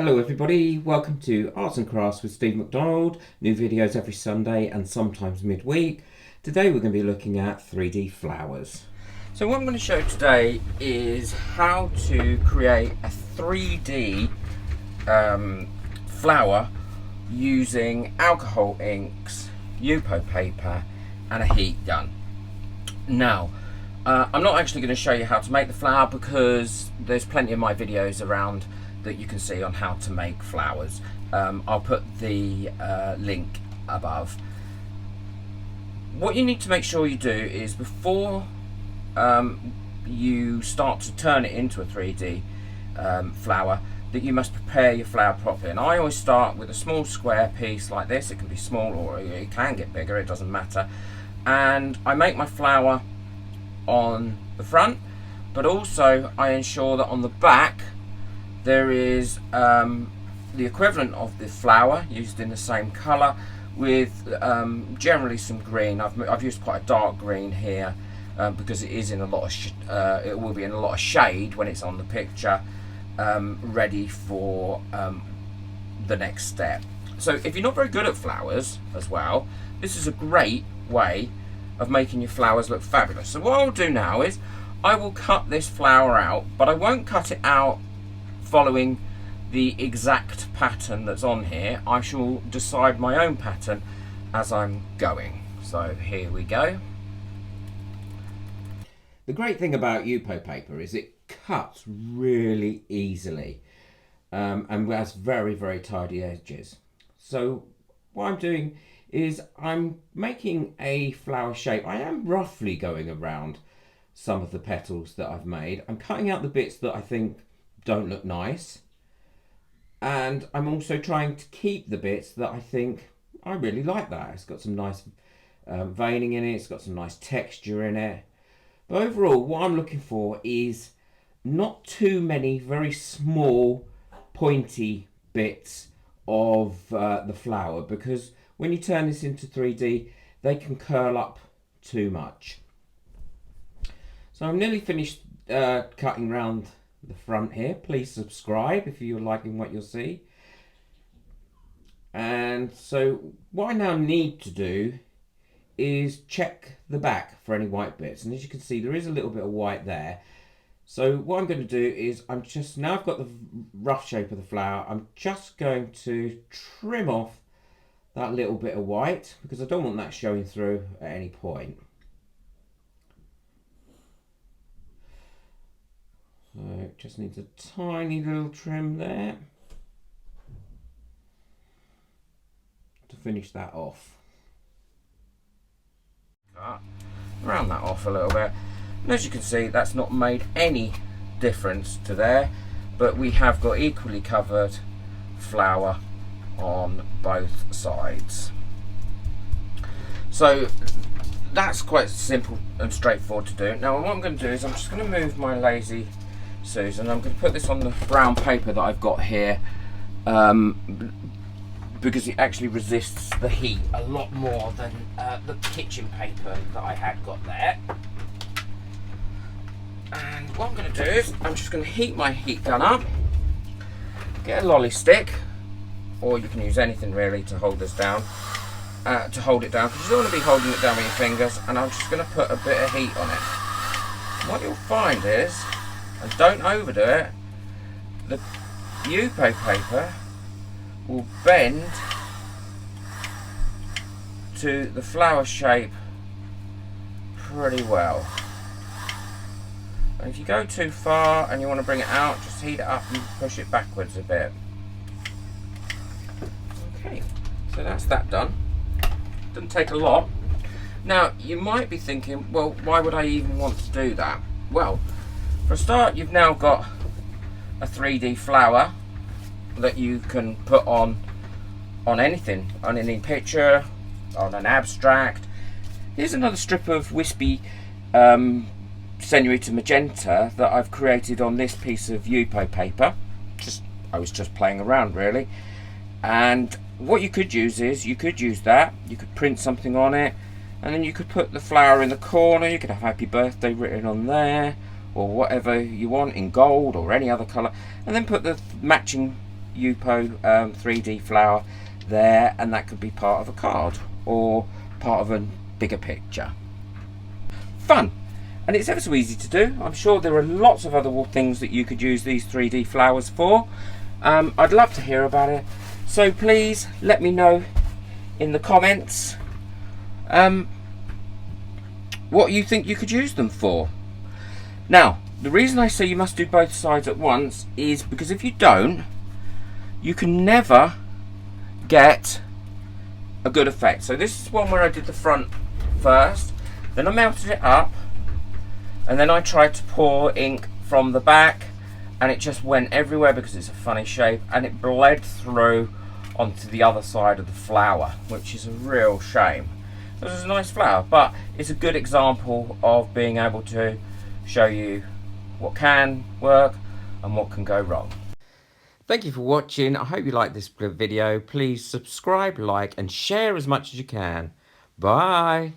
Hello everybody, welcome to Arts and Crafts with Steve McDonald. New videos every Sunday and sometimes midweek. Today we're going to be looking at 3D flowers. So what I'm going to show today is how to create a 3D flower using alcohol inks, Yupo paper and a heat gun. Now, I'm not actually going to show you how to make the flower because there's plenty of my videos around that you can see on how to make flowers. I'll put the link above. What you need to make sure you do is before you start to turn it into a 3D flower, that you must prepare your flower properly. And I always start with a small square piece like this. It can be small or it can get bigger, it doesn't matter. And I make my flower on the front, but also I ensure that on the back there is the equivalent of the flower used in the same colour with generally some green. I've used quite a dark green here because it is in a lot of it will be in a lot of shade when it's on the picture, ready for the next step. So if you're not very good at flowers as well, this is a great way of making your flowers look fabulous. So what I'll do now is I will cut this flower out, but I won't cut it out following the exact pattern that's on here. I shall decide my own pattern as I'm going. So here we go. The great thing about Yupo paper is it cuts really easily and has very, very tidy edges. So what I'm doing is I'm making a flower shape. I am roughly going around some of the petals that I've made. I'm cutting out the bits that I think don't look nice, and I'm also trying to keep the bits that I think I really like. That it's got some nice veining in it, it's got some nice texture in it, but overall what I'm looking for is not too many very small pointy bits of the flower, because when you turn this into 3D they can curl up too much. So I'm nearly finished cutting round the front here. Please subscribe if you're liking what you'll see. And so what I now need to do is check the back for any white bits, and as you can see there is a little bit of white there. So what I'm going to do is now I've got the rough shape of the flower, I'm just going to trim off that little bit of white because I don't want that showing through at any point. So just needs a tiny little trim there to finish that off. Round that off a little bit. And as you can see, that's not made any difference to there, but we have got equally covered flower on both sides. So that's quite simple and straightforward to do. Now what I'm going to do is I'm just going to move my lazy Susan. I'm going to put this on the brown paper that I've got here because it actually resists the heat a lot more than the kitchen paper that I had got there. And what I'm going to do is I'm just going to heat my heat gun up, get a lolly stick, or you can use anything really to hold this down, to hold it down, because you don't want to be holding it down with your fingers. And I'm just going to put a bit of heat on it. And what you'll find is, and don't overdo it, the Yupo paper will bend to the flower shape pretty well. And if you go too far and you want to bring it out, just heat it up and push it backwards a bit. Okay, so that's that done. Doesn't take a lot. Now you might be thinking, well, why would I even want to do that? Well, for a start, you've now got a 3D flower that you can put on anything, on any picture, on an abstract. Here's another strip of wispy Senorita Magenta that I've created on this piece of Yupo paper. I was just playing around really. And what you could use is, you could use that, you could print something on it, and then you could put the flower in the corner. You could have happy birthday written on there, or whatever you want in gold or any other colour, and then put the matching Yupo 3D flower there, and that could be part of a card or part of a bigger picture. Fun, and it's ever so easy to do. I'm sure there are lots of other things that you could use these 3D flowers for. I'd love to hear about it, so please let me know in the comments what you think you could use them for. Now, the reason I say you must do both sides at once is because if you don't, you can never get a good effect. So this is one where I did the front first, then I melted it up, and then I tried to pour ink from the back, and it just went everywhere because it's a funny shape, and it bled through onto the other side of the flower, which is a real shame. This is a nice flower, but it's a good example of being able to show you what can work and what can go wrong. Thank you for watching. I hope you liked this video. Please subscribe, like, and share as much as you can. Bye.